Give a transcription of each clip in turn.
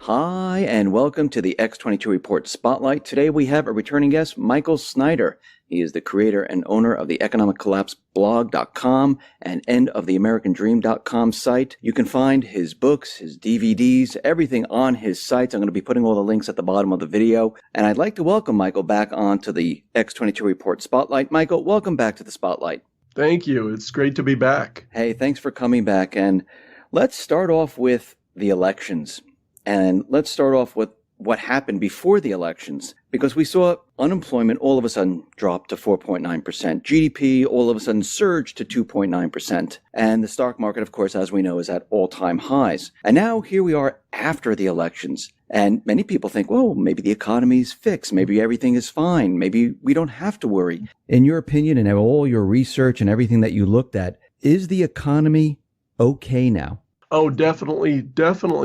Hi, and welcome to the X22 Report Spotlight. Today we have a returning guest, Michael Snyder. He is the creator and owner of the economiccollapseblog.com and endoftheamericandream.com site. You can find his books, his DVDs, everything on his sites. I'm going to be putting all the links at the bottom of the video. And I'd like to welcome Michael back onto the X22 Report Spotlight. Michael, welcome back to the Spotlight. Thank you. It's great to be back. Hey, thanks for coming back. And let's start off with the elections. And let's start off with what happened before the elections, because we saw unemployment all of a sudden drop to 4.9%. GDP all of a sudden surged to 2.9%. And the stock market, of course, as we know, is at all-time highs. And now here we are after the elections. And many people think, well, maybe the economy's fixed. Maybe everything is fine. Maybe we don't have to worry. In your opinion and all your research and everything that you looked at, is the economy okay now? Oh, definitely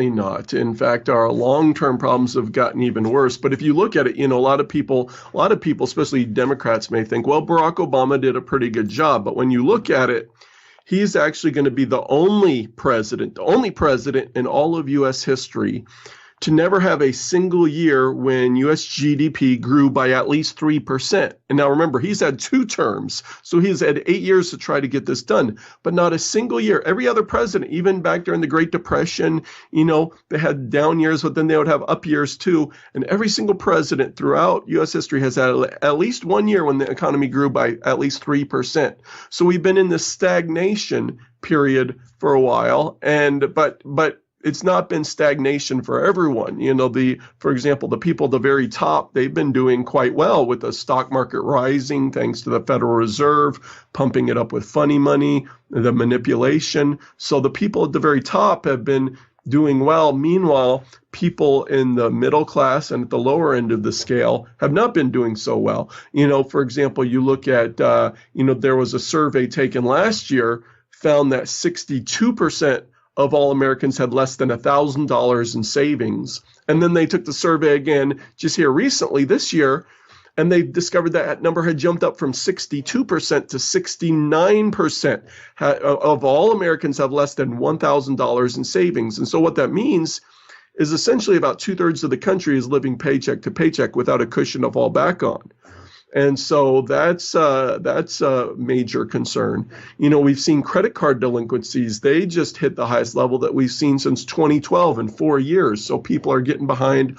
not. In fact, our long-term problems have gotten even worse. But if you look at it, a lot of people, especially Democrats, may think, well, Barack Obama did a pretty good job. But when you look at it, he's actually going to be the only president in all of U.S. history to never have a single year when U.S. GDP grew by at least 3%. And now remember, he's had 2 terms, so he's had 8 years to try to get this done, but not a single year. Every other president, even back during the Great Depression, they had down years, but then they would have up years too. And every single president throughout U.S. history has had at least 1 year when the economy grew by at least 3%. So we've been in this stagnation period for a while, but it's not been stagnation for everyone. For example, the people at the very top, they've been doing quite well with the stock market rising thanks to the Federal Reserve pumping it up with funny money, the manipulation. So the people at the very top have been doing well. Meanwhile, people in the middle class and at the lower end of the scale have not been doing so well. For example, you look at, there was a survey taken last year, found that 62% of all Americans had less than $1,000 in savings. And then they took the survey again just here recently this year, and they discovered that number had jumped up from 62% to 69% of all Americans have less than $1,000 in savings. And so what that means is essentially about 2/3 of the country is living paycheck to paycheck without a cushion to fall back on. And so that's a major concern. We've seen credit card delinquencies. They just hit the highest level that we've seen since 2012 in 4 years. So people are getting behind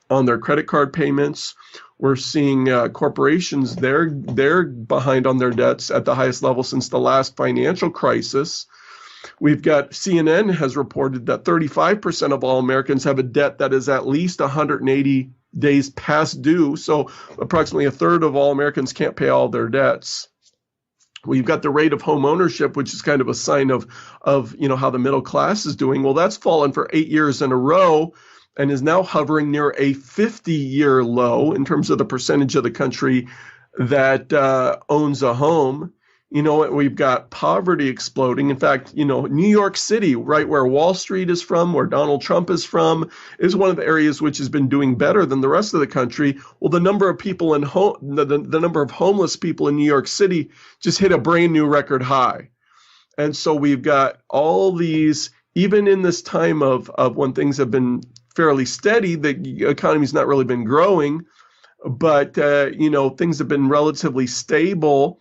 on their credit card payments. We're seeing corporations, they're behind on their debts at the highest level since the last financial crisis. We've got CNN has reported that 35% of all Americans have a debt that is at least 180 days past due. So approximately 1/3 of all Americans can't pay all their debts. We've got the rate of home ownership, which is kind of a sign of how the middle class is doing. Well, that's fallen for 8 years in a row and is now hovering near a 50-year low in terms of the percentage of the country that owns a home. We've got poverty exploding. In fact, New York City, right where Wall Street is from, where Donald Trump is from, is one of the areas which has been doing better than the rest of the country. Well, the number of people the number of homeless people in New York City just hit a brand new record high. And so we've got all these, even in this time of when things have been fairly steady, the economy's not really been growing, but things have been relatively stable.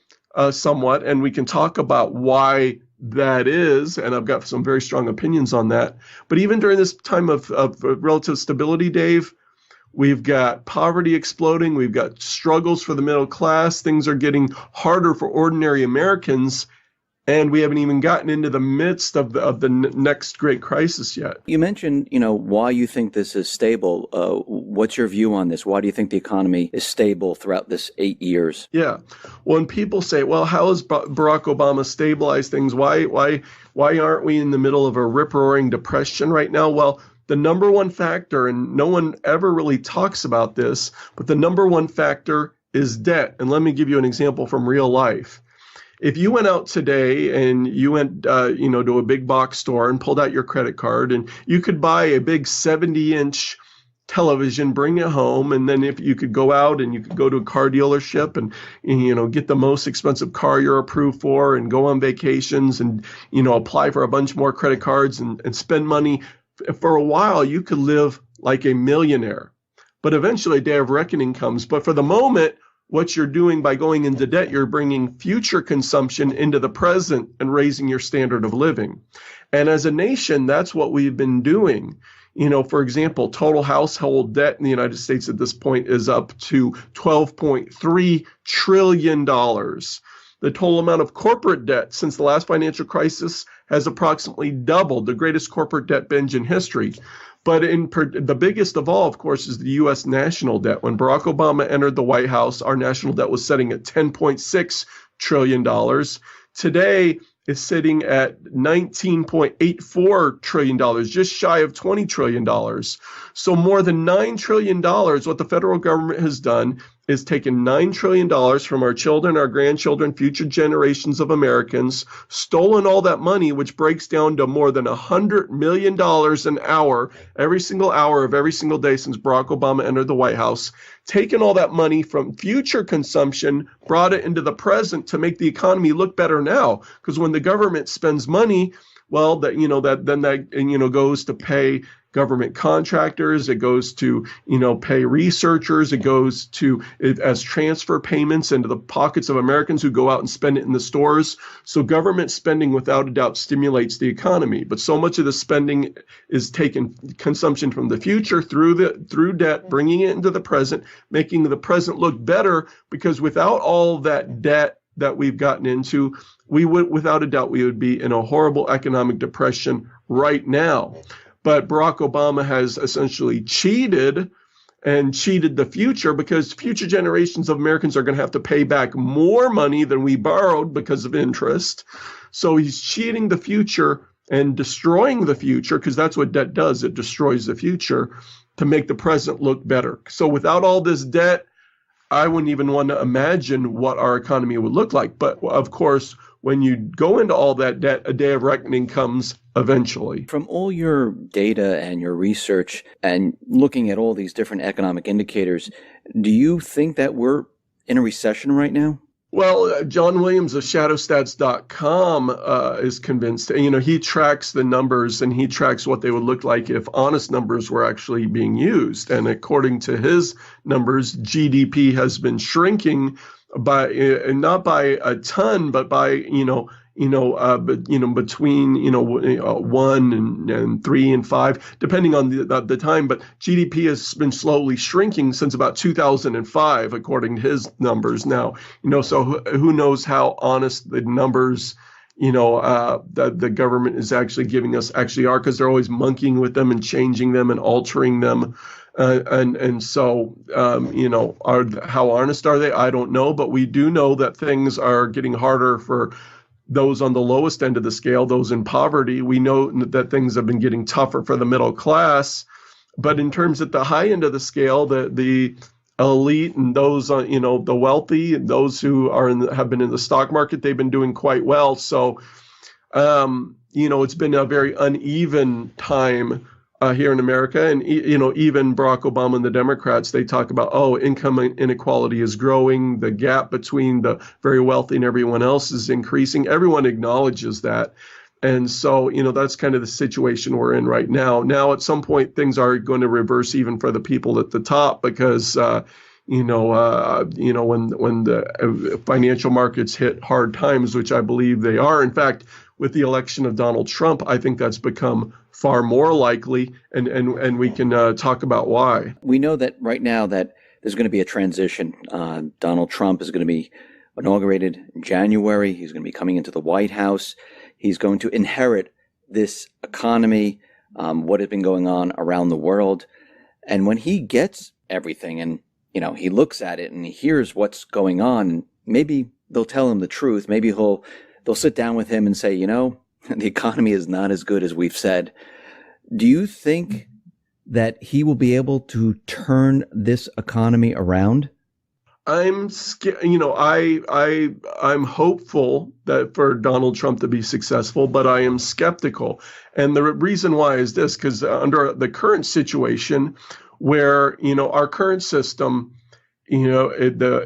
Somewhat, and we can talk about why that is, and I've got some very strong opinions on that. But even during this time of relative stability, Dave, we've got poverty exploding, we've got struggles for the middle class, things are getting harder for ordinary Americans, and we haven't even gotten into the midst of the next great crisis yet. You mentioned, why you think this is stable. What's your view on this? Why do you think the economy is stable throughout this 8 years? Yeah. When people say, well, how has Barack Obama stabilized things? Why aren't we in the middle of a rip-roaring depression right now? Well, the number one factor, and no one ever really talks about this, but the number one factor is debt. And let me give you an example from real life. If you went out today and you went, to a big box store and pulled out your credit card, and you could buy a big 70-inch television, bring it home, and then if you could go out and you could go to a car dealership and get the most expensive car you're approved for and go on vacations and apply for a bunch more credit cards and spend money For a while, you could live like a millionaire, but eventually a day of reckoning comes. But for the moment, what you're doing by going into debt, you're bringing future consumption into the present and raising your standard of living. And as a nation, that's what we've been doing. For example, total household debt in the United States at this point is up to $12.3 trillion. The total amount of corporate debt since the last financial crisis has approximately doubled, the greatest corporate debt binge in history. But the biggest of all, of course, is the U.S. national debt. When Barack Obama entered the White House, our national debt was sitting at $10.6 trillion. Today, is sitting at $19.84 trillion, just shy of $20 trillion. So more than $9 trillion, what the federal government has done is taken $9 trillion from our children, our grandchildren, future generations of Americans, stolen all that money, which breaks down to more than $100 million an hour, every single hour of every single day since Barack Obama entered the White House, taken all that money from future consumption, brought it into the present to make the economy look better now. Because when the government spends money, well, that goes to pay government contractors, it goes to pay researchers, it goes to as transfer payments into the pockets of Americans who go out and spend it in the stores. So government spending without a doubt stimulates the economy, but so much of the spending is taking consumption from the future through debt, bringing it into the present, making the present look better, because without all that debt that we've gotten into, we would, without a doubt, we would be in a horrible economic depression right now. But Barack Obama has essentially cheated the future, because future generations of Americans are going to have to pay back more money than we borrowed because of interest. So he's cheating the future and destroying the future, because that's what debt does. It destroys the future to make the present look better. So without all this debt, I wouldn't even want to imagine what our economy would look like. But of course, when you go into all that debt, a day of reckoning comes eventually. From all your data and your research and looking at all these different economic indicators, do you think that we're in a recession right now? Well, John Williams of shadowstats.com is convinced. He tracks the numbers, and he tracks what they would look like if honest numbers were actually being used. And according to his numbers, GDP has been shrinking by not by a ton, but by between 1 and 3 and 5, depending on the time. But GDP has been slowly shrinking since about 2005, according to his numbers. Now, so who knows how honest the numbers that the government is actually giving us actually are, because they're always monkeying with them and changing them and altering them. So how honest are they? I don't know, but we do know that things are getting harder for those on the lowest end of the scale, those in poverty. We know that things have been getting tougher for the middle class, but in terms at the high end of the scale, the elite and those the wealthy, and those who have been in the stock market, they've been doing quite well. So it's been a very uneven time here in America. And, even Barack Obama and the Democrats, they talk about, income inequality is growing. The gap between the very wealthy and everyone else is increasing. Everyone acknowledges that. And so, that's kind of the situation we're in right now. Now, at some point, things are going to reverse even for the people at the top, because, when the financial markets hit hard times, which I believe they are. In fact, with the election of Donald Trump, I think that's become far more likely, and we can talk about why. We know that right now that there's going to be a transition. Donald Trump is going to be inaugurated in January. He's going to be coming into the White House. He's going to inherit this economy, what has been going on around the world. And when he gets everything and, he looks at it and he hears what's going on, maybe they'll tell him the truth. Maybe they'll sit down with him and say, the economy is not as good as we've said. Do you think that he will be able to turn this economy around? I'm scared. I'm hopeful that for Donald Trump to be successful, but I am skeptical. And the reason why is this, because under the current situation where, our current system, we're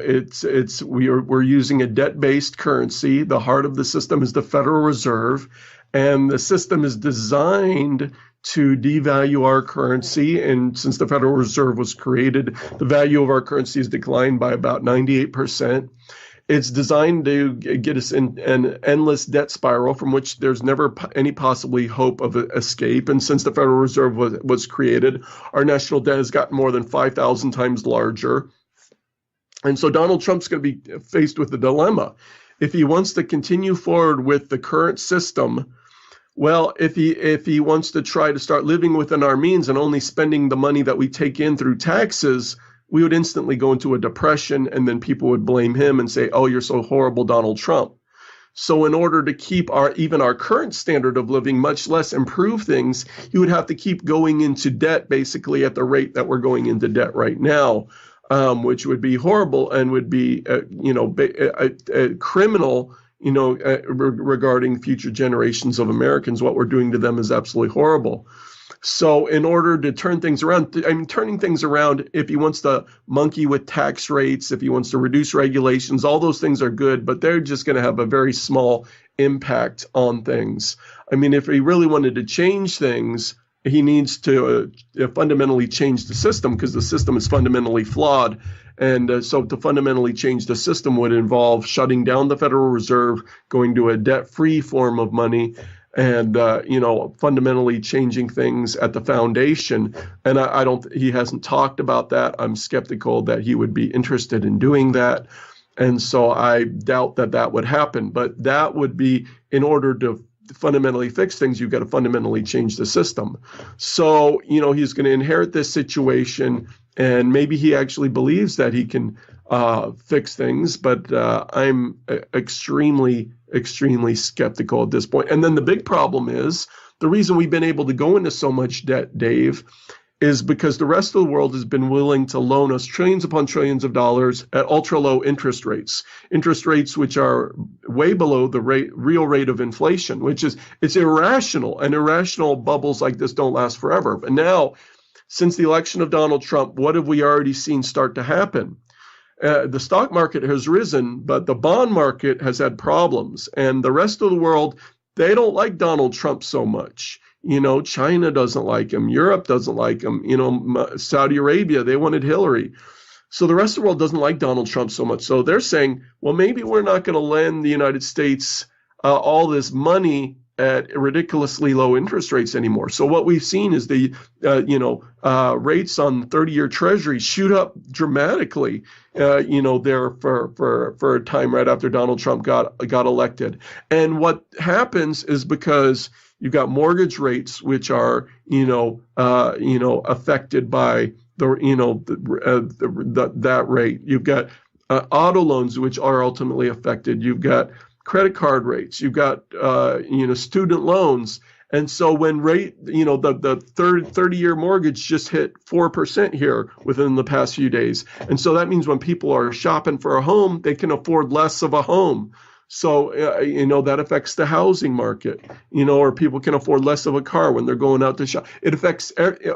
using a debt-based currency. The heart of the system is the Federal Reserve, and the system is designed to devalue our currency. And since the Federal Reserve was created, the value of our currency has declined by about 98%. It's designed to get us in an endless debt spiral from which there's never any possibly hope of escape. And since the Federal Reserve was created, our national debt has gotten more than 5,000 times larger. And so Donald Trump's going to be faced with a dilemma. If he wants to continue forward with the current system, well, if he wants to try to start living within our means and only spending the money that we take in through taxes, we would instantly go into a depression, and then people would blame him and say, oh, you're so horrible, Donald Trump. So in order to keep even our current standard of living, much less improve things, you would have to keep going into debt basically at the rate that we're going into debt right now, which would be horrible and would be, a criminal, regarding future generations of Americans. What we're doing to them is absolutely horrible. So in order to turn things around, turning things around, if he wants to monkey with tax rates, if he wants to reduce regulations, all those things are good, but they're just going to have a very small impact on things. I mean, if he really wanted to change things, he needs to fundamentally change the system, because the system is fundamentally flawed. And so to fundamentally change the system would involve shutting down the Federal Reserve, going to a debt-free form of money, and fundamentally changing things at the foundation. And he hasn't talked about that. I'm skeptical that he would be interested in doing that. And so I doubt that would happen. But that would be, in order to fundamentally fix things, you've got to fundamentally change the system. So, he's going to inherit this situation, and maybe he actually believes that he can fix things, but I'm extremely skeptical at this point. And then the big problem is, the reason we've been able to go into so much debt, Dave, is because the rest of the world has been willing to loan us trillions upon trillions of dollars at ultra low interest rates which are way below the real rate of inflation, it's irrational, and irrational bubbles like this don't last forever. But now, since the election of Donald Trump, what have we already seen start to happen? The stock market has risen, but the bond market has had problems. And the rest of the world, they don't like Donald Trump so much. China doesn't like him. Europe doesn't like him. Saudi Arabia, they wanted Hillary. So the rest of the world doesn't like Donald Trump so much. So they're saying, well, maybe we're not going to lend the United States all this money at ridiculously low interest rates anymore. So what we've seen is the rates on 30-year Treasuries shoot up dramatically. There for a time right after Donald Trump got elected. And what happens is, because you've got mortgage rates which are affected by that rate. You've got auto loans which are ultimately affected. You've got credit card rates, you've got student loans. And so when the 30-year mortgage just hit 4% here within the past few days. And so that means when people are shopping for a home, they can afford less of a home. So, that affects the housing market, or people can afford less of a car when they're going out to shop. It affects,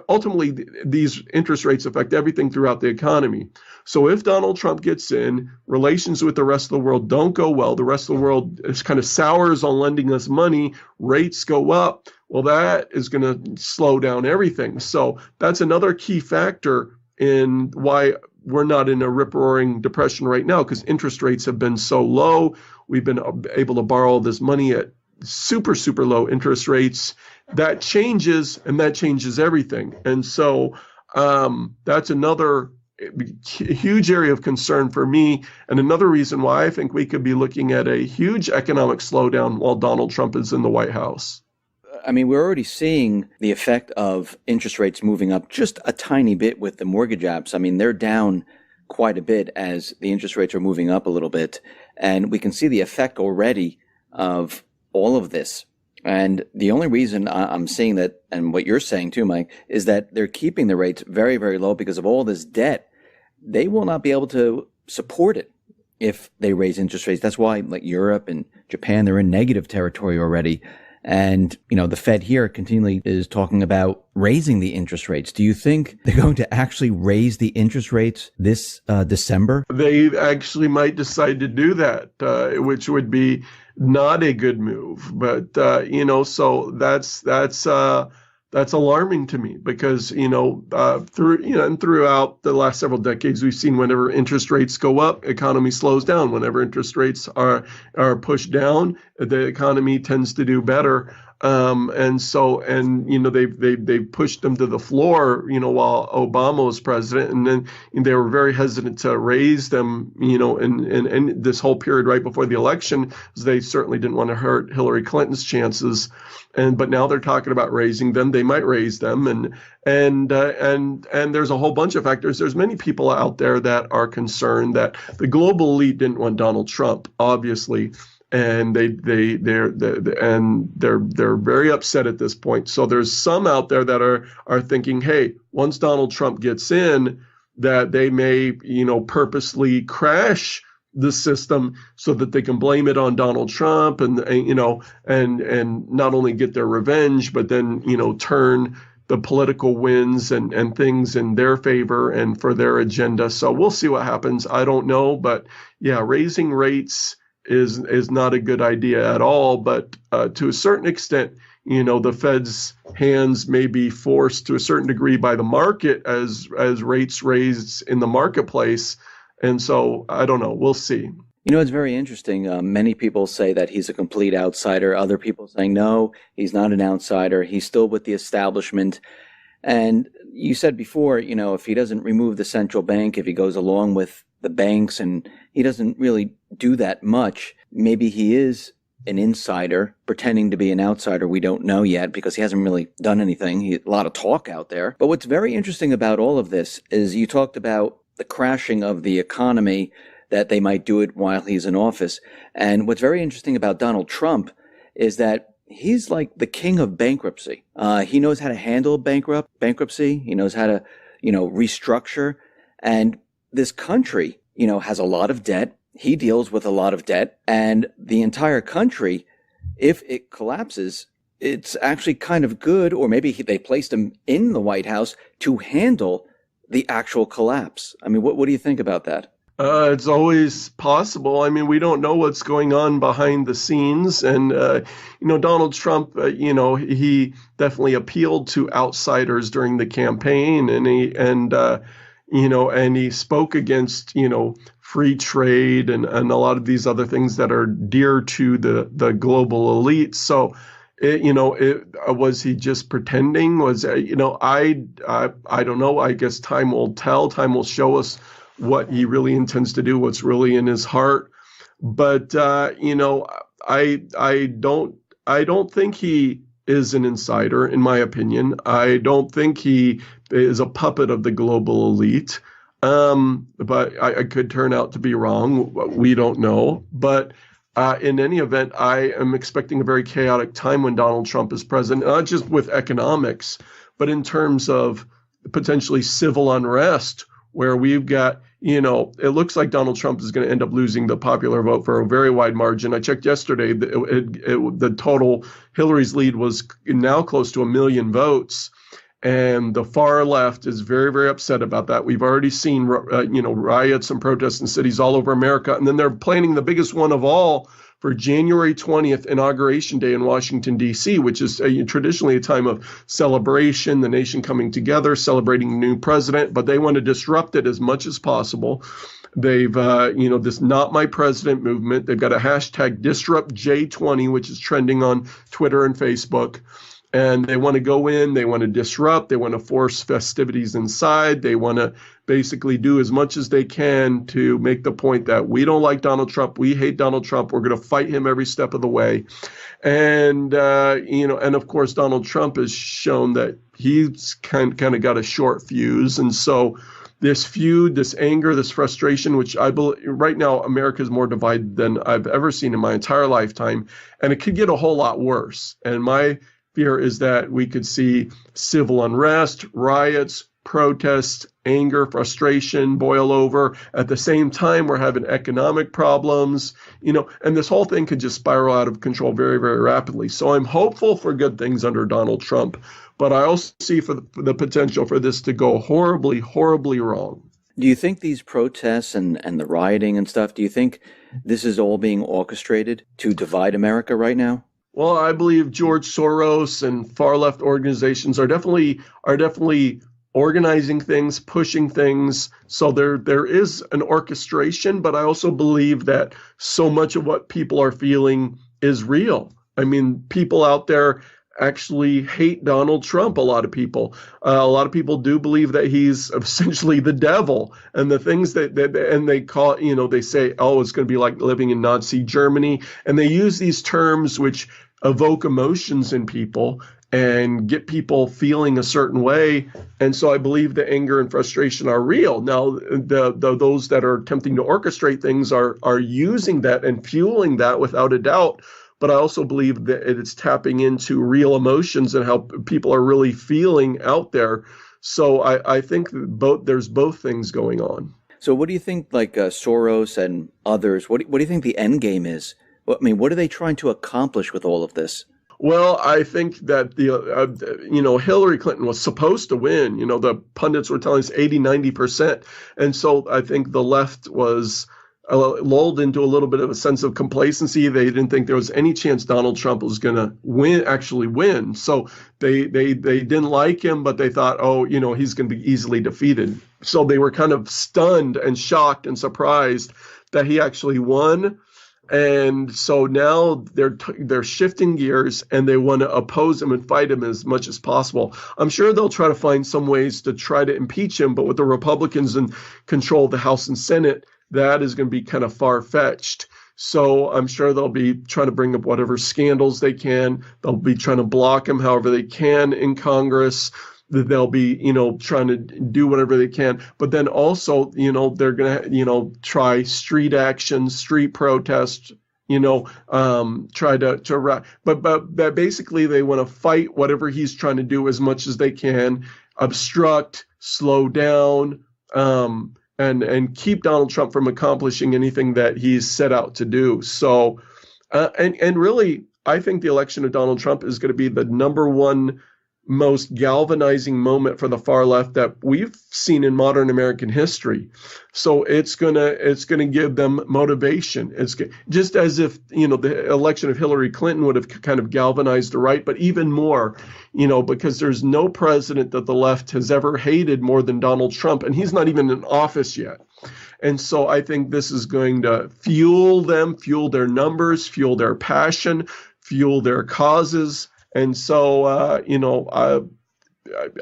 ultimately, these interest rates affect everything throughout the economy. So if Donald Trump gets in, relations with the rest of the world don't go well. The rest of the world is kind of sours on lending us money. Rates go up. Well, that is going to slow down everything. So that's another key factor in why we're not in a rip-roaring depression right now, because interest rates have been so low. We've been able to borrow this money at super, super low interest rates. That changes, and that changes everything. And so that's another huge area of concern for me, and another reason why I think we could be looking at a huge economic slowdown while Donald Trump is in the White House. I mean, we're already seeing the effect of interest rates moving up just a tiny bit with the mortgage apps. I mean, they're down quite a bit as the interest rates are moving up a little bit. And we can see the effect already of all of this. And the only reason I'm seeing that, and what you're saying too, Mike, is that they're keeping the rates very, very low because of all this debt. They will not be able to support it if they raise interest rates. That's why, like Europe and Japan, they're in negative territory already. And, the Fed here continually is talking about raising the interest rates. Do you think they're going to actually raise the interest rates this December? They actually might decide to do that, which would be not a good move. But, so that's That's alarming to me because, and throughout the last several decades, we've seen whenever interest rates go up, economy slows down. Whenever interest rates are pushed down, the economy tends to do better. They've pushed them to the floor, while Obama was president, and then they were very hesitant to raise them, in this whole period right before the election, because they certainly didn't want to hurt Hillary Clinton's chances. But now they're talking about raising them. They might raise them, and there's a whole bunch of factors. There's many people out there that are concerned that the global elite didn't want Donald Trump, obviously, and they're very upset at this point. So there's some out there that are thinking, hey, once Donald Trump gets in, that they may, purposely crash the system so that they can blame it on Donald Trump and not only get their revenge, but then, turn the political wins and things in their favor and for their agenda. So we'll see what happens. I don't know, but yeah, raising rates is not a good idea at all. But to a certain extent, the Fed's hands may be forced to a certain degree by the market as rates raised in the marketplace. And so I don't know. We'll see. It's very interesting. Many people say that he's a complete outsider. Other people saying, no, he's not an outsider. He's still with the establishment. And you said before, if he doesn't remove the central bank, if he goes along with the banks and he doesn't really do that much, maybe he is an insider pretending to be an outsider. We don't know yet because he hasn't really done anything. A lot of talk out there. But what's very interesting about all of this is you talked about the crashing of the economy, that they might do it while he's in office. And what's very interesting about Donald Trump is that he's like the king of bankruptcy. He knows how to handle bankruptcy. He knows how to, restructure. And this country, has a lot of debt. He deals with a lot of debt. And the entire country, if it collapses, it's actually kind of good, or maybe they placed him in the White House to handle the actual collapse. I mean, what do you think about that? It's always possible. I mean, we don't know what's going on behind the scenes. And, Donald Trump, he definitely appealed to outsiders during the campaign, and he spoke against, free trade and a lot of these other things that are dear to the global elite. So, was he just pretending? I don't know. I guess time will tell. Time will show us what he really intends to do, what's really in his heart. But I don't think he is an insider, in my opinion. I don't think he is a puppet of the global elite. But I could turn out to be wrong. We don't know. But in any event, I am expecting a very chaotic time when Donald Trump is president, not just with economics, but in terms of potentially civil unrest, where we've got, it looks like Donald Trump is going to end up losing the popular vote for a very wide margin. I checked yesterday, the total Hillary's lead was now close to 1 million votes. And the far left is very, very upset about that. We've already seen, riots and protests in cities all over America. And then they're planning the biggest one of all for January 20th, Inauguration Day in Washington, D.C., which is traditionally a time of celebration, the nation coming together, celebrating the new president. But they want to disrupt it as much as possible. They've, this Not My President movement. They've got a hashtag DisruptJ20, which is trending on Twitter and Facebook. And they want to go in, they want to disrupt, they want to force festivities inside. They want to basically do as much as they can to make the point that we don't like Donald Trump, we hate Donald Trump, we're going to fight him every step of the way. And, and of course, Donald Trump has shown that he's kind of got a short fuse. And so this feud, this anger, this frustration, which I believe right now America is more divided than I've ever seen in my entire lifetime. And it could get a whole lot worse. And my fear is that we could see civil unrest, riots, protests, anger, frustration boil over. At the same time, we're having economic problems, and this whole thing could just spiral out of control very, very rapidly. So I'm hopeful for good things under Donald Trump, but I also see for the potential for this to go horribly, horribly wrong. Do you think these protests and the rioting and stuff, do you think this is all being orchestrated to divide America right now? Well, I believe George Soros and far left organizations are definitely organizing things, pushing things. So there is an orchestration, but I also believe that so much of what people are feeling is real. I mean, people out there actually hate Donald Trump. A lot of people do believe that he's essentially the devil, and the things that and they call, they say, oh, it's going to be like living in Nazi Germany, and they use these terms which evoke emotions in people and get people feeling a certain way. And so I believe the anger and frustration are real. Now, those that are attempting to orchestrate things are using that and fueling that without a doubt. But I also believe that it's tapping into real emotions and how people are really feeling out there. So I think there's both things going on. So what do you think, like Soros and others, what do you think the end game is? I mean, what are they trying to accomplish with all of this? Well, I think that Hillary Clinton was supposed to win. The pundits were telling us 80-90%. And so I think the left was lulled into a little bit of a sense of complacency. They didn't think there was any chance Donald Trump was going to actually win. So they didn't like him, but they thought, oh, he's going to be easily defeated. So they were kind of stunned and shocked and surprised that he actually won. And so now they're shifting gears, and they want to oppose him and fight him as much as possible. I'm sure they'll try to find some ways to try to impeach him, but with the Republicans in control of the House and Senate, that is going to be kind of far-fetched. So I'm sure they'll be trying to bring up whatever scandals they can. They'll be trying to block him however they can in Congress. They'll be, trying to do whatever they can. But then also, they're going to, try street action, street protest, try to but basically they want to fight whatever he's trying to do as much as they can, obstruct, slow down, and keep Donald Trump from accomplishing anything that he's set out to do. So, and really, I think the election of Donald Trump is going to be the number one most galvanizing moment for the far left that we've seen in modern American history. So it's gonna give them motivation. It's just as if the election of Hillary Clinton would have kind of galvanized the right, but even more, because there's no president that the left has ever hated more than Donald Trump, and he's not even in office yet. And so I think this is going to fuel them, fuel their numbers, fuel their passion, fuel their causes. And so,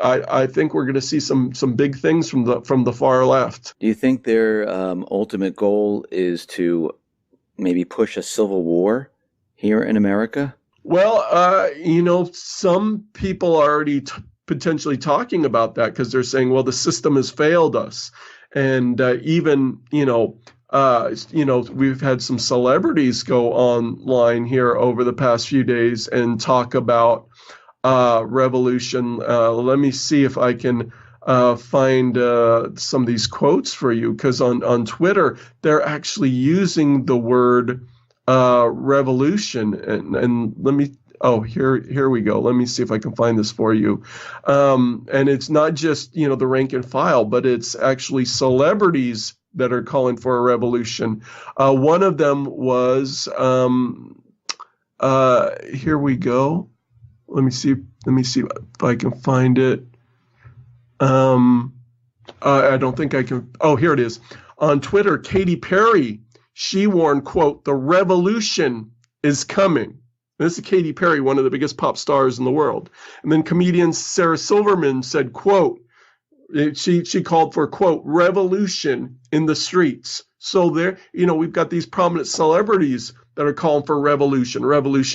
I think we're going to see some big things from the far left. Do you think their ultimate goal is to maybe push a civil war here in America? Well, some people are already potentially talking about that because they're saying, well, the system has failed us. And even, we've had some celebrities go online here over the past few days and talk about revolution. Let me see if I can find some of these quotes for you, because on Twitter, they're actually using the word revolution. And let me, here we go. Let me see if I can find this for you. And it's not just, the rank and file, but it's actually celebrities that are calling for a revolution. One of them was, here we go. Let me see if I can find it. I don't think I can. Oh, here it is. On Twitter, Katy Perry, she warned, quote, "The revolution is coming." This is Katy Perry, one of the biggest pop stars in the world. And then comedian Sarah Silverman said, quote, she called for, quote, "revolution in the streets." So there, we've got these prominent celebrities that are calling for revolution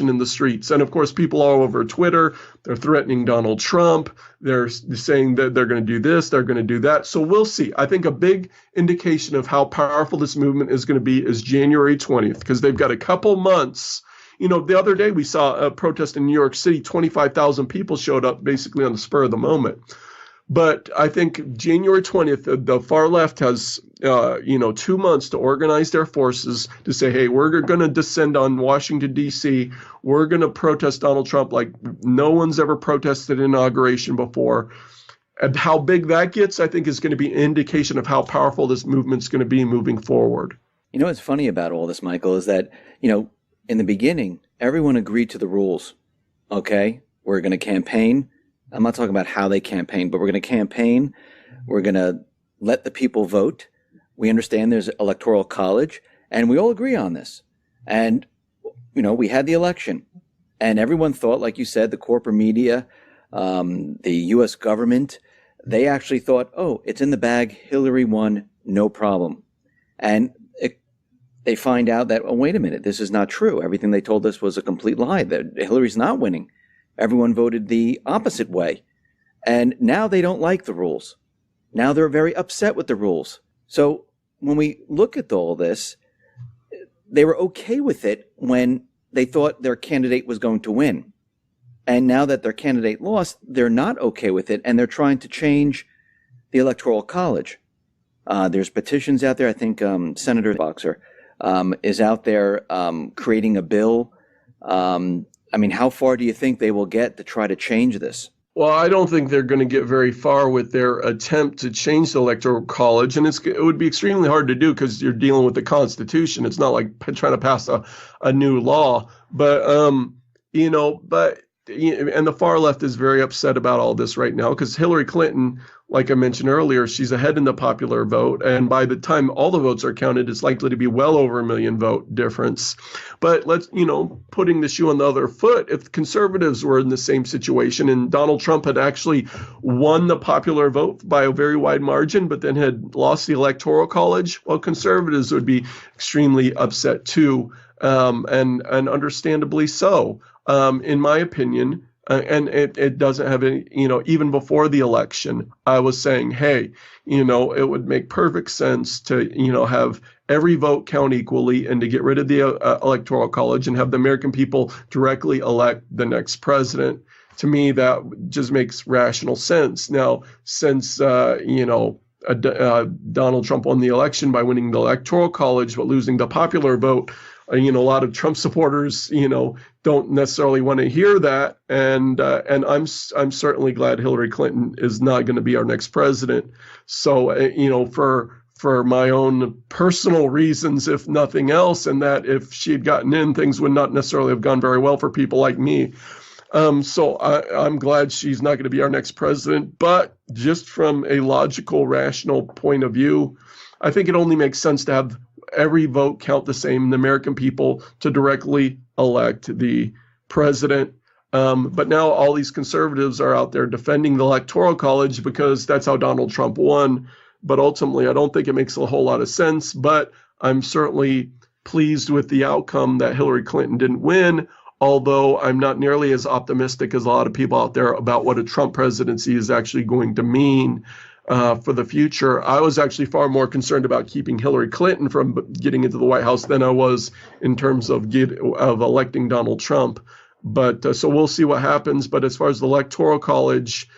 in the streets. And of course, people all over Twitter, they're threatening Donald Trump. They're saying that they're going to do this, they're going to do that. So we'll see. I think a big indication of how powerful this movement is going to be is January 20th, because they've got a couple months. The other day we saw a protest in New York City, 25,000 people showed up basically on the spur of the moment. But I think January 20th, the far left has, 2 months to organize their forces to say, hey, we're going to descend on Washington, D.C. We're going to protest Donald Trump like no one's ever protested inauguration before. And how big that gets, I think, is going to be an indication of how powerful this movement's going to be moving forward. What's funny about all this, Michael, is that, in the beginning, everyone agreed to the rules. Okay, we're going to campaign. I'm not talking about how they campaign, but we're going to campaign. We're going to let the people vote. We understand there's electoral college, and we all agree on this. And, we had the election, and everyone thought, like you said, the corporate media, the U.S. government, they actually thought, oh, it's in the bag. Hillary won, no problem. And they find out that, oh, wait a minute, this is not true. Everything they told us was a complete lie, that Hillary's not winning. Everyone voted the opposite way. And now they don't like the rules. Now they're very upset with the rules. So when we look at all this, they were okay with it when they thought their candidate was going to win. And now that their candidate lost, they're not okay with it, and they're trying to change the Electoral College. There's petitions out there. I think Senator Boxer is out there creating a bill. How far do you think they will get to try to change this? Well, I don't think they're going to get very far with their attempt to change the Electoral College, and it would be extremely hard to do because you're dealing with the Constitution. It's not like trying to pass a new law, but and the far left is very upset about all this right now because Hillary Clinton, like I mentioned earlier, she's ahead in the popular vote. And by the time all the votes are counted, it's likely to be well over 1 million vote difference. But putting the shoe on the other foot, if conservatives were in the same situation and Donald Trump had actually won the popular vote by a very wide margin, but then had lost the Electoral College, well, conservatives would be extremely upset too, and understandably so. In my opinion, and it doesn't have any, even before the election, I was saying, hey, it would make perfect sense to, have every vote count equally and to get rid of the Electoral College and have the American people directly elect the next president. To me, that just makes rational sense. Now, since, Donald Trump won the election by winning the Electoral College but losing the popular vote, a lot of Trump supporters, don't necessarily want to hear that, and I'm certainly glad Hillary Clinton is not going to be our next president. So, for my own personal reasons, if nothing else, and that if she had gotten in, things would not necessarily have gone very well for people like me. So I'm glad she's not going to be our next president. But just from a logical, rational point of view, I think it only makes sense to have every vote count the same, the American people to directly elect the president. But now all these conservatives are out there defending the Electoral College because that's how Donald Trump won. But ultimately, I don't think it makes a whole lot of sense. But I'm certainly pleased with the outcome that Hillary Clinton didn't win, although I'm not nearly as optimistic as a lot of people out there about what a Trump presidency is actually going to mean for the future. I was actually far more concerned about keeping Hillary Clinton from getting into the White House than I was in terms of electing Donald Trump. But so we'll see what happens. But as far as the Electoral College,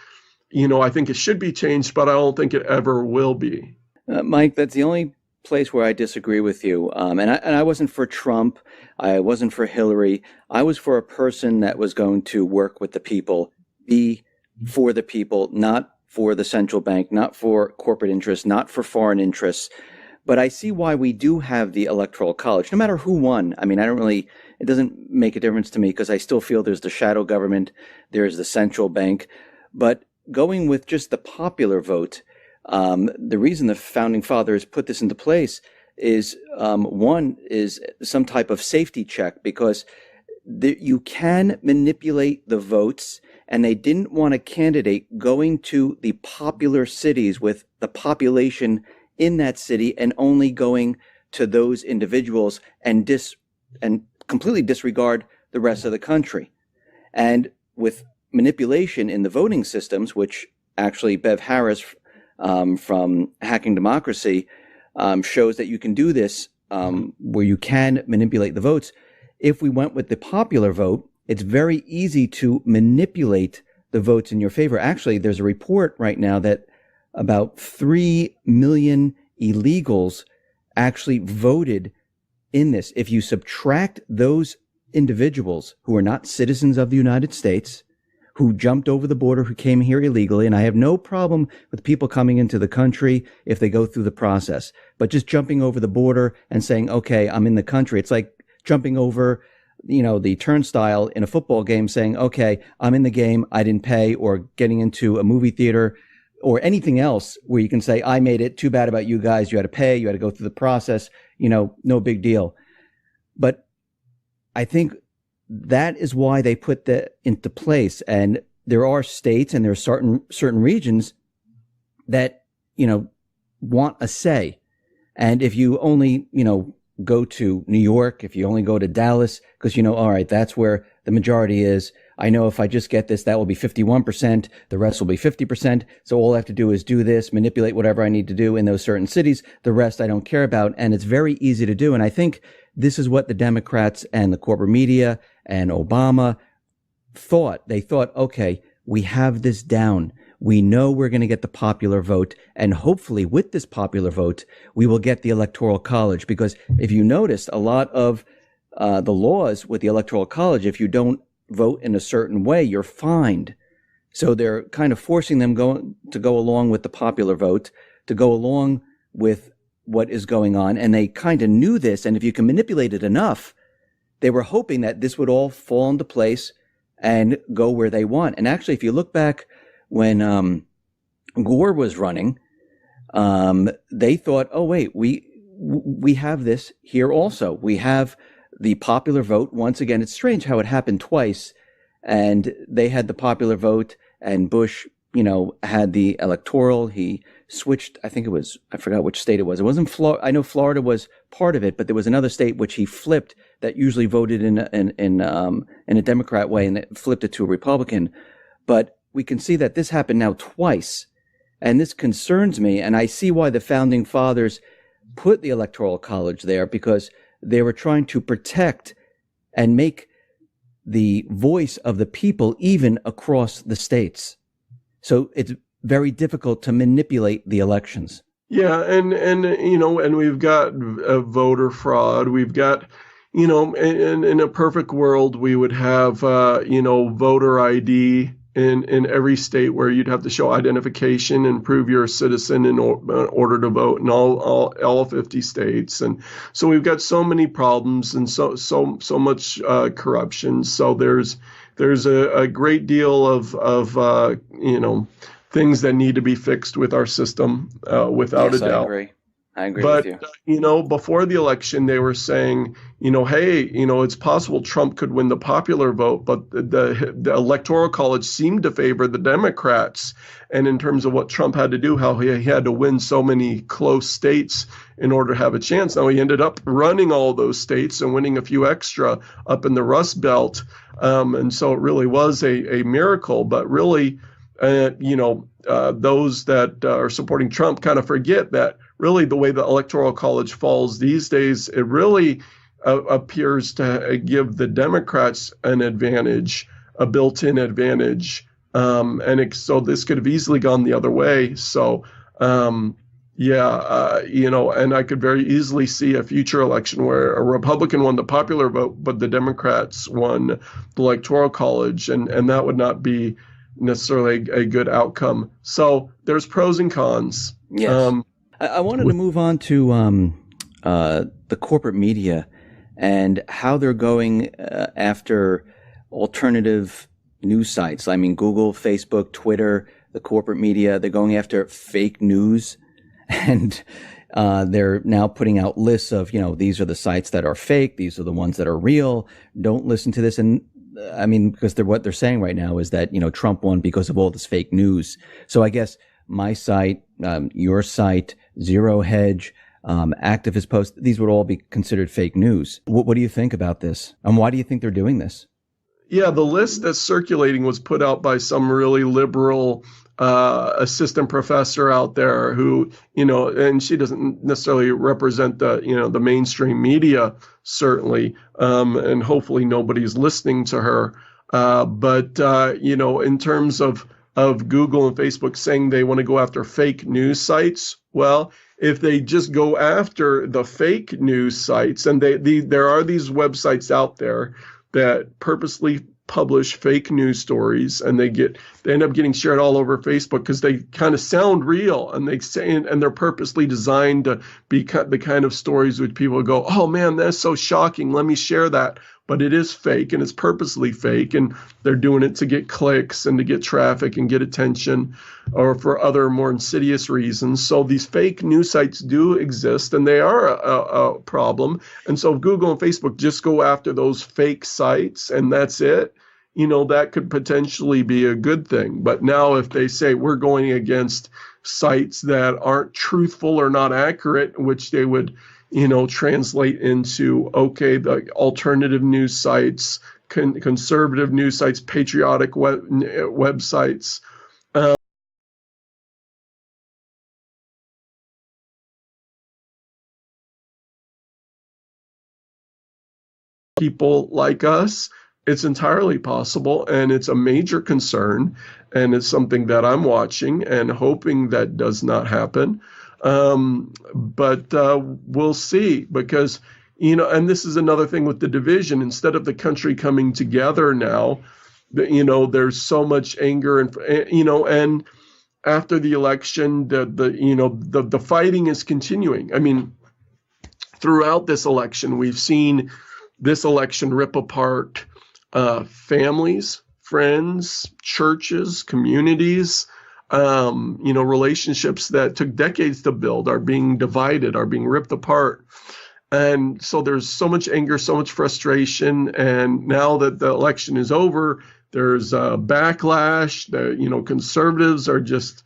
I think it should be changed, but I don't think it ever will be. Mike, that's the only place where I disagree with you. And I wasn't for Trump. I wasn't for Hillary. I was for a person that was going to work with the people, be for the people, not for the central bank, not for corporate interests, not for foreign interests. But I see why we do have the Electoral College, no matter who won. It doesn't make a difference to me because I still feel there's the shadow government, there's the central bank. But going with just the popular vote, the reason the founding fathers put this into place is, one, is some type of safety check, because you can manipulate the votes, and they didn't want a candidate going to the popular cities with the population in that city and only going to those individuals and completely disregard the rest of the country. And with manipulation in the voting systems, which actually Bev Harris from Hacking Democracy shows that you can do this, where you can manipulate the votes. If we went with the popular vote, it's very easy to manipulate the votes in your favor. Actually, there's a report right now that about 3 million illegals actually voted in this. If you subtract those individuals who are not citizens of the United States, who jumped over the border, who came here illegally, and I have no problem with people coming into the country if they go through the process, but just jumping over the border and saying, okay, I'm in the country. It's like jumping over the turnstile in a football game saying, okay, I'm in the game, I didn't pay, or getting into a movie theater or anything else where you can say, I made it, too bad about you guys, you had to pay, you had to go through the process, no big deal. But I think that is why they put that into place. And there are states and there are certain regions that, want a say. And if you only, go to New York, if you only go to Dallas, because all right, that's where the majority is. I know if I just get this, that will be 51%. The rest will be 50%. So all I have to do is do this, manipulate whatever I need to do in those certain cities. The rest I don't care about. And it's very easy to do. And I think this is what the Democrats and the corporate media and Obama thought. They thought, okay, we have this down. We know we're going to get the popular vote. And hopefully with this popular vote, we will get the Electoral College. Because if you noticed, a lot of the laws with the Electoral College, if you don't vote in a certain way, you're fined. So they're kind of forcing them to go along with the popular vote, to go along with what is going on. And they kind of knew this. And if you can manipulate it enough, they were hoping that this would all fall into place and go where they want. And actually, if you look back when Gore was running, they thought, oh, wait, we have this here also. We have the popular vote. Once again, it's strange how it happened twice. And they had the popular vote, and Bush, had the electoral. He switched, I forgot which state it was. It wasn't Florida. I know Florida was part of it, but there was another state which he flipped that usually voted in a Democrat way, and it flipped it to a Republican. But we can see that this happened now twice, and this concerns me. And I see why the founding fathers put the Electoral College there, because they were trying to protect and make the voice of the people even across the states. So it's very difficult to manipulate the elections. Yeah, and we've got voter fraud. We've got, in a perfect world, we would have, voter ID in every state, where you'd have to show identification and prove you're a citizen in order to vote in all 50 states. And so we've got so many problems and so much corruption. So there's a great deal of things that need to be fixed with our system, without a doubt. I agree but, with you. Before the election, they were saying, hey, it's possible Trump could win the popular vote, but the Electoral College seemed to favor the Democrats. And in terms of what Trump had to do, how he had to win so many close states in order to have a chance. Now, he ended up running all those states and winning a few extra up in the Rust Belt. And so it really was a miracle. But really, those that are supporting Trump kind of forget that really the way the Electoral College falls these days, it really appears to give the Democrats an advantage, a built-in advantage. So this could have easily gone the other way. So, and I could very easily see a future election where a Republican won the popular vote, but the Democrats won the Electoral College, and that would not be necessarily a good outcome. So there's pros and cons. Yes. I wanted to move on to the corporate media and how they're going after alternative news sites. I mean, Google, Facebook, Twitter, the corporate media, they're going after fake news. And they're now putting out lists of, these are the sites that are fake. These are the ones that are real. Don't listen to this. And I mean, because what they're saying right now is that, Trump won because of all this fake news. So I guess my site, your site, Zero Hedge, Activist Post, these would all be considered fake news. What do you think about this? And why do you think they're doing this? Yeah, the list that's circulating was put out by some really liberal assistant professor out there who, and she doesn't necessarily represent the mainstream media, certainly, and hopefully nobody's listening to her. But in terms of Google and Facebook saying they want to go after fake news sites, well, if they just go after the fake news sites, and there are these websites out there that purposely publish fake news stories, and they end up getting shared all over Facebook because they kind of sound real, and they're purposely designed to be the kind of stories which people go, oh man, that's so shocking, let me share that. but it is fake and it's purposely fake, and they're doing it to get clicks and to get traffic and get attention or for other more insidious reasons. So these fake news sites do exist, and they are a problem. And so if Google and Facebook just go after those fake sites and that's it, that could potentially be a good thing. But now if they say we're going against sites that aren't truthful or not accurate, which they would, translate into, okay, the alternative news sites, conservative news sites, patriotic websites. People like us, it's entirely possible, and it's a major concern, and it's something that I'm watching and hoping that does not happen. But we'll see, because, and this is another thing with the division. Instead of the country coming together now, there's so much anger and after the election, the fighting is continuing. I mean, throughout this election, we've seen this election rip apart families, friends, churches, communities. Relationships that took decades to build are being divided, are being ripped apart. And so there's so much anger, so much frustration. And now that the election is over, there's a backlash. Conservatives are just,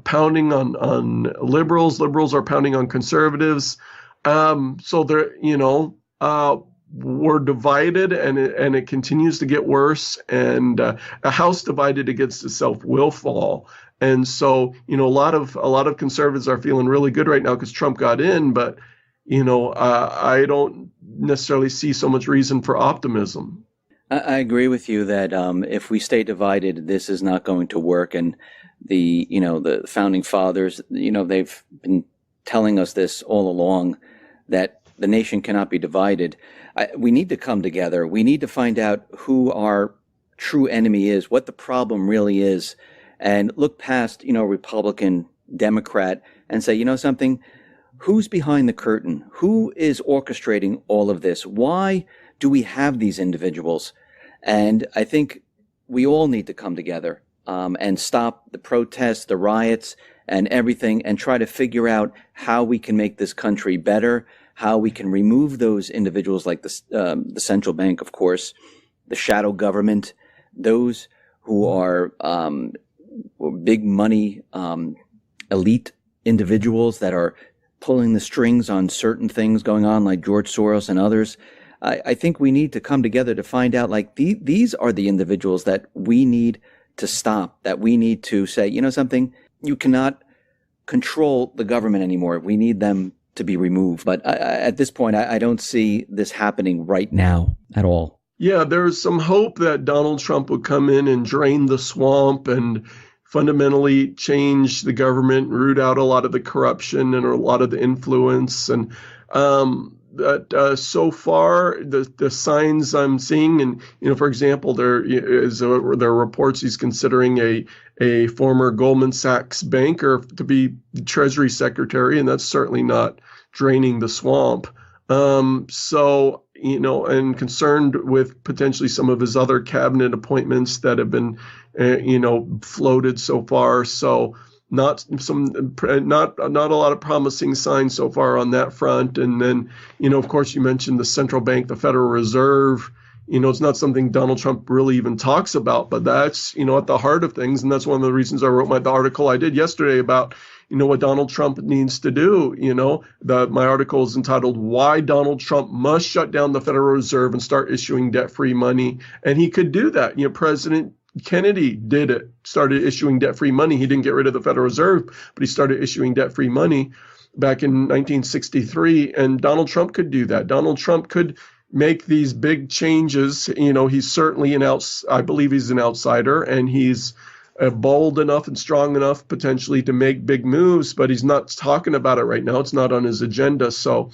pounding on liberals. Liberals are pounding on conservatives. So they're, we're divided, and it continues to get worse. And a house divided against itself will fall. And so, a lot of conservatives are feeling really good right now because Trump got in. But I don't necessarily see so much reason for optimism. I agree with you that if we stay divided, this is not going to work. And the founding fathers, they've been telling us this all along, that the nation cannot be divided. We need to come together. We need to find out who our true enemy is, what the problem really is, and look past, Republican, Democrat, and say, something, who's behind the curtain? Who is orchestrating all of this? Why do we have these individuals? And I think we all need to come together and stop the protests, the riots, and everything, and try to figure out how we can make this country better, how we can remove those individuals like the central bank, of course, the shadow government, those who are big money elite individuals that are pulling the strings on certain things going on, like George Soros and others. I think we need to come together to find out, like, these are the individuals that we need to stop, that we need to say, something, you cannot control the government anymore. We need them to be removed. But at this point, I don't see this happening right now at all. Yeah, there's some hope that Donald Trump would come in and drain the swamp and fundamentally change the government, root out a lot of the corruption and a lot of the influence. And so far, the signs I'm seeing, and for example, there are reports he's considering a former Goldman Sachs banker to be the Treasury Secretary, and that's certainly not draining the swamp. And concerned with potentially some of his other cabinet appointments that have been, floated so far. So not a lot of promising signs so far on that front. And then, of course, you mentioned the central bank, the Federal Reserve. It's not something Donald Trump really even talks about, but that's, at the heart of things. And that's one of the reasons I wrote the article I did yesterday about, what Donald Trump needs to do. My article is entitled "Why Donald Trump Must Shut Down the Federal Reserve and Start Issuing Debt-Free Money." And he could do that. President Kennedy did it, started issuing debt-free money. He didn't get rid of the Federal Reserve, but he started issuing debt-free money back in 1963. And Donald Trump could do that. Donald Trump could make these big changes. He's certainly I believe he's an outsider, and he's bold enough and strong enough potentially to make big moves, but he's not talking about it right now. It's not on his agenda. So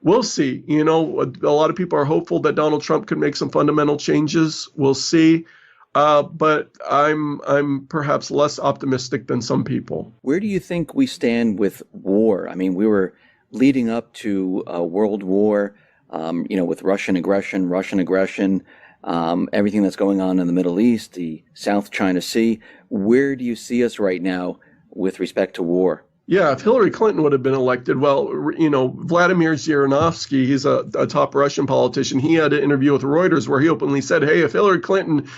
we'll see. A lot of people are hopeful that Donald Trump could make some fundamental changes. We'll see. But I'm perhaps less optimistic than some people. Where do you think we stand with war? I mean, we were leading up to World War. with Russian aggression, everything that's going on in the Middle East, the South China Sea. Where do you see us right now with respect to war? Yeah, if Hillary Clinton would have been elected, well, Vladimir Zhirinovsky, he's a top Russian politician. He had an interview with Reuters where he openly said, hey, if Hillary Clinton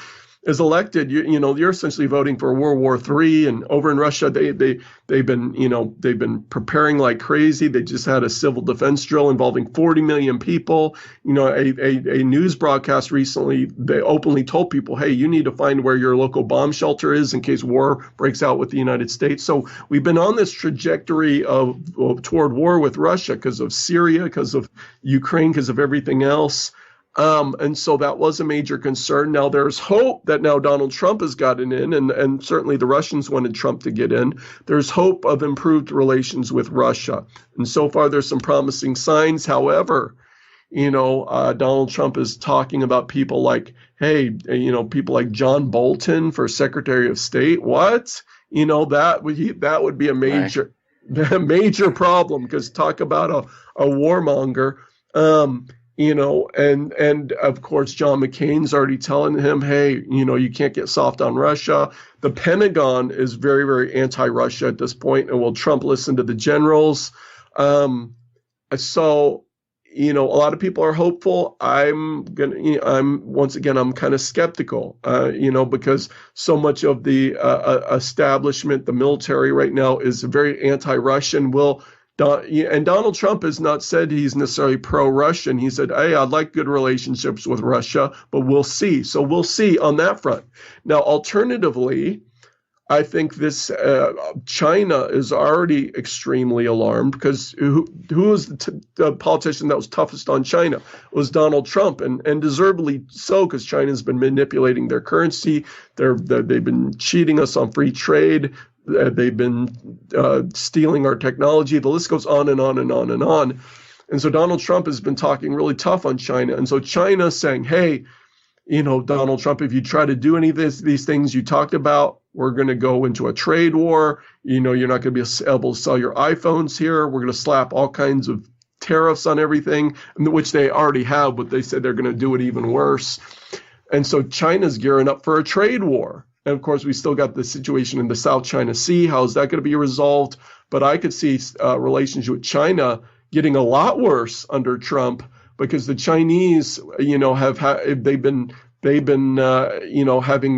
is elected, you're essentially voting for World War III. And over in Russia, they've been preparing like crazy. They just had a civil defense drill involving 40 million people. A news broadcast recently, they openly told people, hey, you need to find where your local bomb shelter is in case war breaks out with the United States. So we've been on this trajectory toward war with Russia because of Syria, because of Ukraine, because of everything else. And so that was a major concern. Now there's hope that now Donald Trump has gotten in, and certainly the Russians wanted Trump to get in. There's hope of improved relations with Russia. And so far there's some promising signs. However, Donald Trump is talking about people like, hey, people like John Bolton for Secretary of State. What? That would be a major, major problem, because talk about a warmonger. And of course, John McCain's already telling him, hey, you can't get soft on Russia. The Pentagon is very, very anti-Russia at this point, and will Trump listen to the generals? So, a lot of people are hopeful. I'm kind of skeptical, because so much of the establishment, the military right now is very anti-Russian. And Donald Trump has not said he's necessarily pro-Russian. He said, hey, I'd like good relationships with Russia, but we'll see. So we'll see on that front. Now, alternatively, I think this China is already extremely alarmed, because who was the politician that was toughest on China? It was Donald Trump, and deservedly so, because China's been manipulating their currency. They've been cheating us on free trade. They've been stealing our technology. The list goes on and on and on and on. And so Donald Trump has been talking really tough on China. And so China's saying, hey, Donald Trump, if you try to do any of these things you talked about, we're going to go into a trade war. You're not going to be able to sell your iPhones here. We're going to slap all kinds of tariffs on everything, which they already have, but they said they're going to do it even worse. And so China's gearing up for a trade war. And of course, we still got the situation in the South China Sea. How is that going to be resolved? But I could see relations with China getting a lot worse under Trump, because the Chinese, they've been having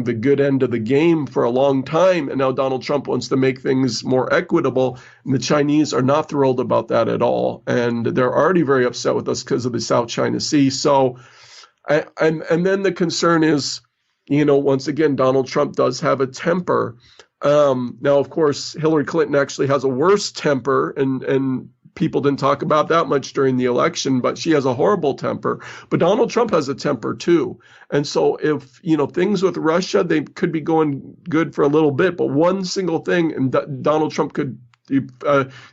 the good end of the game for a long time, and now Donald Trump wants to make things more equitable, and the Chinese are not thrilled about that at all, and they're already very upset with us because of the South China Sea. So, and then the concern is, once again, Donald Trump does have a temper. Now, of course, Hillary Clinton actually has a worse temper, and people didn't talk about that much during the election, but she has a horrible temper. But Donald Trump has a temper too. And so if, things with Russia, they could be going good for a little bit, but one single thing, and Donald Trump could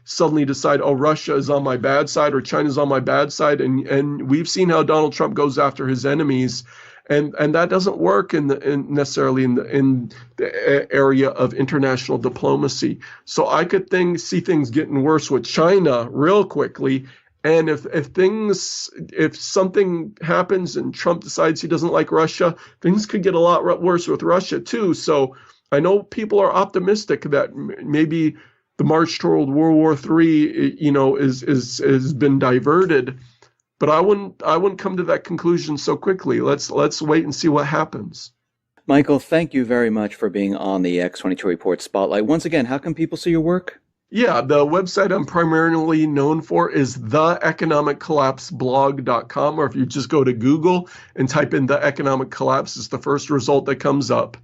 suddenly decide, oh, Russia is on my bad side, or China's on my bad side. And we've seen how Donald Trump goes after his enemies. And that doesn't work necessarily in the area of international diplomacy. So I could see things getting worse with China real quickly. And if something happens and Trump decides he doesn't like Russia, things could get a lot worse with Russia too. So I know people are optimistic that maybe the march toward World War III, has been diverted. But I wouldn't come to that conclusion so quickly. Let's wait and see what happens. Michael, thank you very much for being on the X22 Report Spotlight. Once again, how can people see your work? Yeah, the website I'm primarily known for is theeconomiccollapseblog.com, or if you just go to Google and type in The Economic Collapse, it's the first result that comes up.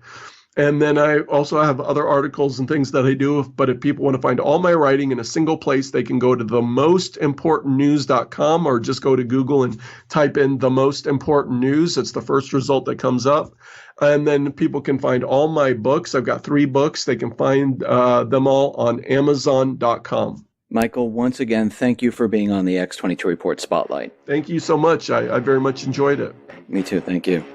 And then I also have other articles and things that I do. But if people want to find all my writing in a single place, they can go to themostimportantnews.com, or just go to Google and type in The Most Important News. It's the first result that comes up. And then people can find all my books. I've got 3 books. They can find them all on Amazon.com. Michael, once again, thank you for being on the X22 Report Spotlight. Thank you so much. I very much enjoyed it. Me too. Thank you.